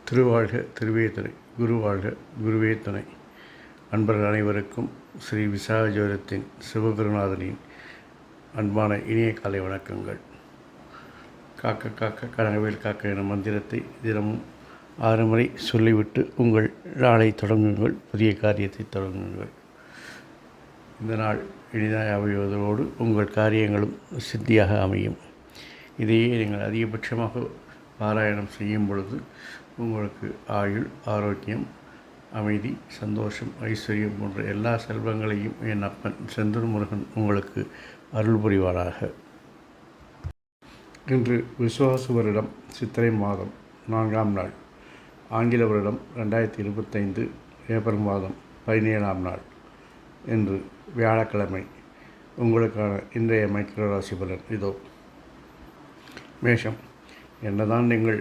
திருவாழ்க திருவே துணை, குருவாழ்க குருவே துணை. அன்பர்கள் அனைவருக்கும் ஸ்ரீ விசாகஜோதிடத்தின் சிவகுருநாதனின் அன்பான இனிய காலை வணக்கங்கள். காக்க காக்க கனகவேல் காக்க என மந்திரத்தை தினமும் 6 முறை சொல்லிவிட்டு உங்கள் நாளை தொடங்குங்கள், புதிய காரியத்தை தொடங்குங்கள். இந்த நாள் இனிதாக அமைவதோடு உங்கள் காரியங்களும் சித்தியாக அமையும். இதையே நீங்கள் அதிகபட்சமாக பாராயணம் செய்யும் பொழுது உங்களுக்கு ஆயுள், ஆரோக்கியம், அமைதி, சந்தோஷம், ஐஸ்வர்யம் போன்ற எல்லா செல்வங்களையும் என் அப்பன் செந்தூர் முருகன் உங்களுக்கு அருள் புரிவாராக. இன்று விசுவாச வருடம் சித்திரை மாதம் 4ஆம் நாள், ஆங்கில வருடம் 2025 ஏப்ரல் மாதம் 17ஆம் நாள். இன்று வியாழக்கிழமை. உங்களுக்கான இன்றைய மைக்ரோ ராசி பலன் இதோ. மேஷம். என்னதான் நீங்கள்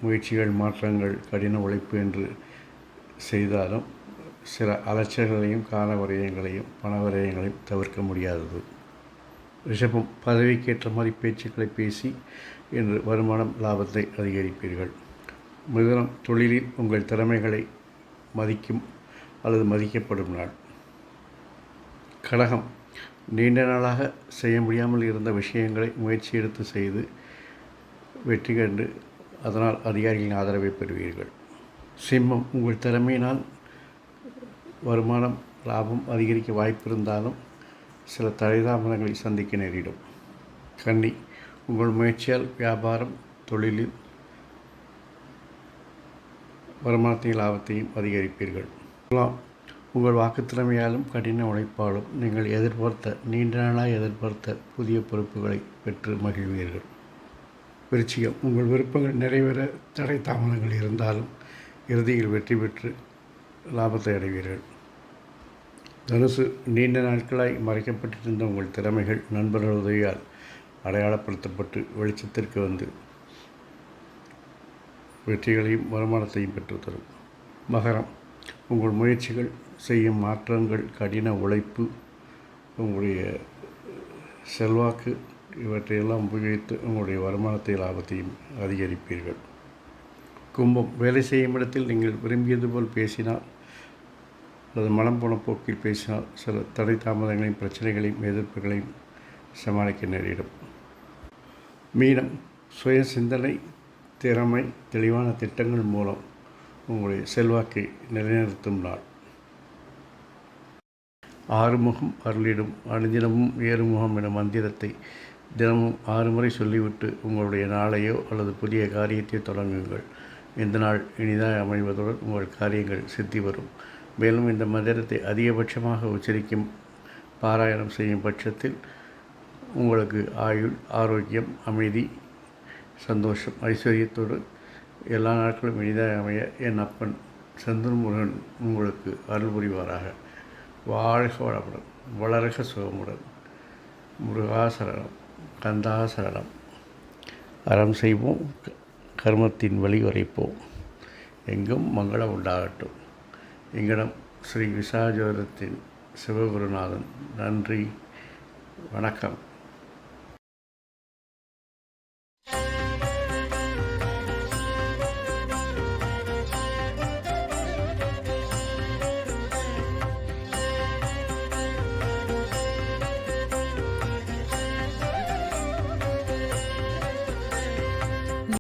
முயற்சிகள், மாற்றங்கள், கடின உழைப்பு என்று செய்தாலும் சில அலைச்சல்களையும் கால விரயங்களையும் பண விரயங்களையும் தவிர்க்க முடியாதது. ரிஷபம். பதவிக்கேற்ற மாதிரி பேச்சுக்களை பேசி இன்று வருமானம், லாபத்தை அதிகரிப்பீர்கள். மிதுனம். தொழிலில் உங்கள் திறமைகளை மதிக்கும் அல்லது மதிக்கப்படும் நாள். கடகம். நீண்ட நாளாக செய்ய முடியாமல் இருந்த விஷயங்களை முயற்சி எடுத்து செய்து வெற்றி கண்டு அதனால் அதிகாரிகளின் ஆதரவை பெறுவீர்கள். சிம்மம். உங்கள் திறமையினால் வருமானம், லாபம் அதிகரிக்க வாய்ப்பிருந்தாலும் சில தடைதாமதங்களை சந்திக்க நேரிடும். கன்னி. உங்கள் முயற்சியால் வியாபாரம், தொழிலில் வருமானத்தையும் லாபத்தையும் அதிகரிப்பீர்கள். உங்கள் வாக்குத்திறமையாலும் கடின உழைப்பாலும் நீங்கள் நீண்ட நாளாக எதிர்பார்த்த புதிய பொறுப்புகளை பெற்று மகிழ்வீர்கள். விருச்சிகம். உங்கள் விருப்பங்கள் நிறைவேற தடை தாமதங்கள் இருந்தாலும் இறுதியில் வெற்றி பெற்று லாபத்தை அடைவீர்கள். தனுசு. நீண்ட நாட்களாய் மறைக்கப்பட்டிருந்த உங்கள் திறமைகள் நண்பர்கள் உதவியால் அடையாளப்படுத்தப்பட்டு வெளிச்சத்திற்கு வந்து வெற்றிகளையும் வருமானத்தையும் பெற்றுத்தரும். மகரம். உங்கள் முயற்சிகள், செய்யும் மாற்றங்கள், கடின உழைப்பு, உங்களுடைய செல்வாக்கு இவற்றையெல்லாம் உபயோகித்து உங்களுடைய வருமானத்தை, லாபத்தையும் அதிகரிப்பீர்கள். கும்பம். வேலை செய்யும் இடத்தில் நீங்கள் விரும்பியது போல் பேசினால் அல்லது மனம் போன போக்கில் பேசினால் சில தடை தாமதங்களையும் பிரச்சனைகளையும் எதிர்ப்புகளையும் சமாளிக்க நேரிடும். மீனம். சுய சிந்தனை, திறமை, தெளிவான திட்டங்கள் மூலம் உங்களுடைய செல்வாக்கை நிலைநிறுத்தும் நாள். ஆறுமுகம் அருளிடும் அனுதினமும் ஏறுமுகம் என மந்திரத்தை தினமும் 6 முறை சொல்லிவிட்டு உங்களுடைய நாளையோ அல்லது புதிய காரியத்தை தொடங்குங்கள். இந்த நாள் இனிதாக அமைவதுடன் உங்கள் காரியங்கள் சித்தி வரும். மேலும் இந்த மந்திரத்தை அதிகபட்சமாக உச்சரிக்கும் பாராயணம் செய்யும் பட்சத்தில் உங்களுக்கு ஆயுள், ஆரோக்கியம், அமைதி, சந்தோஷம், ஐஸ்வர்யத்தோடு எல்லா நாட்களும் இனிதாக அமைய என் அப்பன் செந்தூர் முருகன் உங்களுக்கு அருள் புரிவாராக. வாழ்க வளமுடன், வளர்க சுகமுடன். முருகாசரணம், கந்தாசரணம். அறம் செய்வோம், கர்மத்தின் வழி உரைப்போம். எங்கும் மங்களம் உண்டாகட்டும். எங்களிடம் ஸ்ரீ விசாகஜோதிடத்தின் சிவகுருநாதன். நன்றி, வணக்கம்.